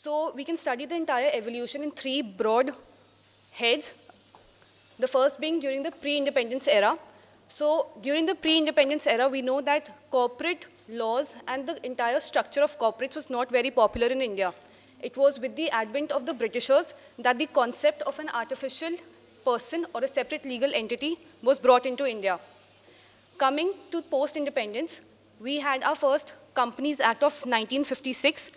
So we can study the entire evolution in three broad heads. The first being during the pre-independence era. So during the pre-independence era, we know that corporate laws and the entire structure of corporates was not very popular in India. It was with the advent of the Britishers that the concept of an artificial person or a separate legal entity was brought into India. Coming to post-independence, we had our first Companies Act of 1956,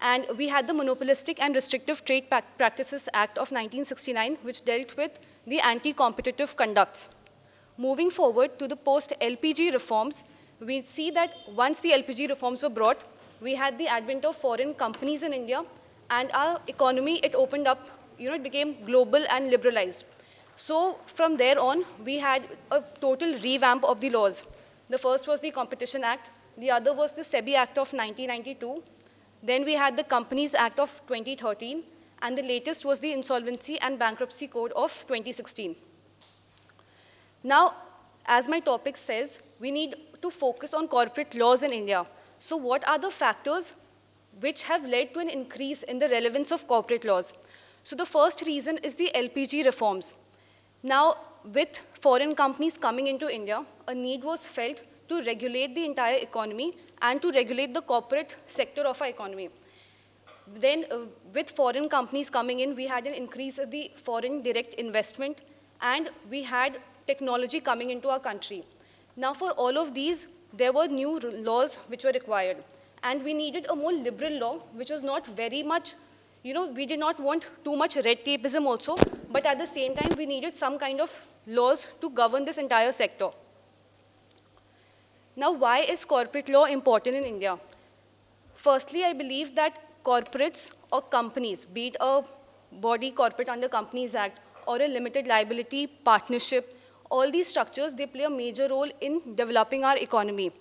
and we had the Monopolistic and Restrictive Trade Practices Act of 1969, which dealt with the anti-competitive conducts. Moving forward to the post-LPG reforms, we see that once the LPG reforms were brought, we had the advent of foreign companies in India, and our economy, it opened up, it became global and liberalized. So from there on, we had a total revamp of the laws. The first was the Competition Act, the other was the SEBI Act of 1992, then we had the Companies Act of 2013, and the latest was the Insolvency and Bankruptcy Code of 2016. Now, as my topic says, we need to focus on corporate laws in India. So what are the factors which have led to an increase in the relevance of corporate laws? So the first reason is the LPG reforms. Now, with foreign companies coming into India, a need was felt to regulate the entire economy and to regulate the corporate sector of our economy. Then, with foreign companies coming in, we had an increase of the foreign direct investment, and we had technology coming into our country. Now, for all of these, there were new laws which were required. And we needed a more liberal law, which was not very much, we did not want too much red tapeism also, but at the same time, we needed some kind of laws to govern this entire sector. Now, why is corporate law important in India? Firstly, I believe that corporates or companies, be it a body corporate under Companies Act or a limited liability partnership, all these structures, they play a major role in developing our economy.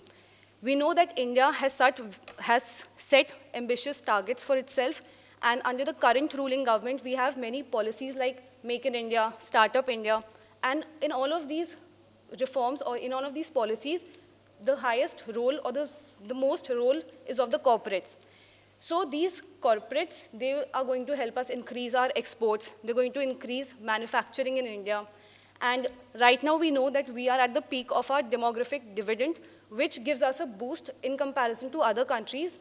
We know that India has set ambitious targets for itself, and under the current ruling government, we have many policies like Make in India, Startup India, and in all of these reforms or in all of these policies, the highest role or the most role is of the corporates. So these corporates, they are going to help us increase our exports. They're going to increase manufacturing in India. And right now we know that we are at the peak of our demographic dividend, which gives us a boost in comparison to other countries.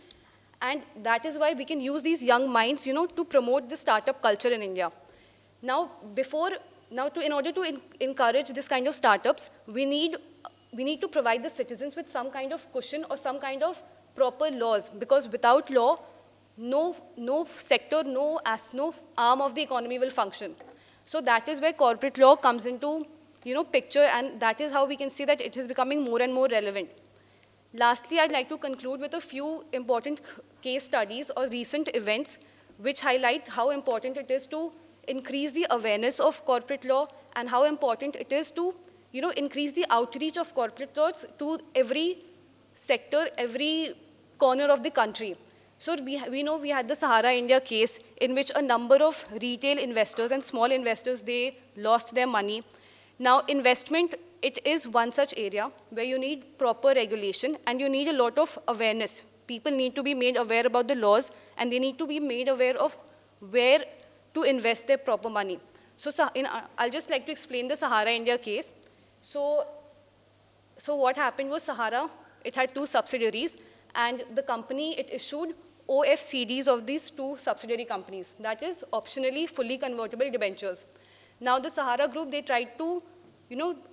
And that is why we can use these young minds, to promote the startup culture in India. Now, in order to encourage this kind of startups, we need to provide the citizens with some kind of cushion or some kind of proper laws, because without law, no sector, no arm of the economy will function. So that is where corporate law comes into picture, and that is how we can see that it is becoming more and more relevant. Lastly, I'd like to conclude with a few important case studies or recent events which highlight how important it is to increase the awareness of corporate law and how important it is to increase the outreach of corporate laws to every sector, every corner of the country. So we know we had the Sahara India case in which a number of retail investors and small investors, they lost their money. Now, investment, it is one such area where you need proper regulation and you need a lot of awareness. People need to be made aware about the laws, and they need to be made aware of where to invest their proper money. So I'll just like to explain the Sahara India case. So what happened was Sahara, it had two subsidiaries, and the company, it issued OFCDs of these two subsidiary companies, that is optionally fully convertible debentures. Now the Sahara Group, they tried to,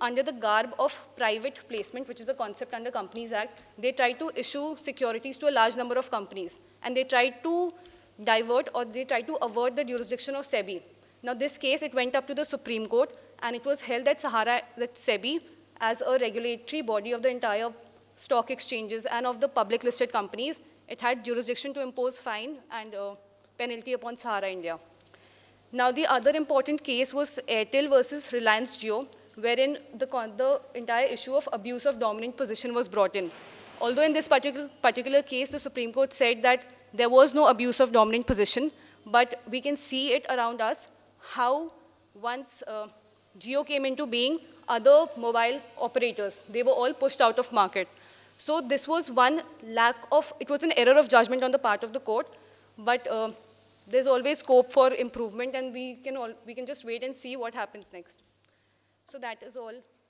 under the garb of private placement, which is a concept under Companies Act, they tried to issue securities to a large number of companies, and they tried to divert or they tried to avert the jurisdiction of SEBI. Now this case, it went up to the Supreme Court, and it was held that SEBI, as a regulatory body of the entire stock exchanges and of the public listed companies, it had jurisdiction to impose fine and penalty upon Sahara India. Now the other important case was Airtel versus Reliance Jio, wherein the entire issue of abuse of dominant position was brought in. Although in this particular case, the Supreme Court said that there was no abuse of dominant position, but we can see it around us, how once Jio came into being, other mobile operators, they were all pushed out of market. So this was one it was an error of judgment on the part of the court, but there's always scope for improvement, and we can just wait and see what happens next. So that is all.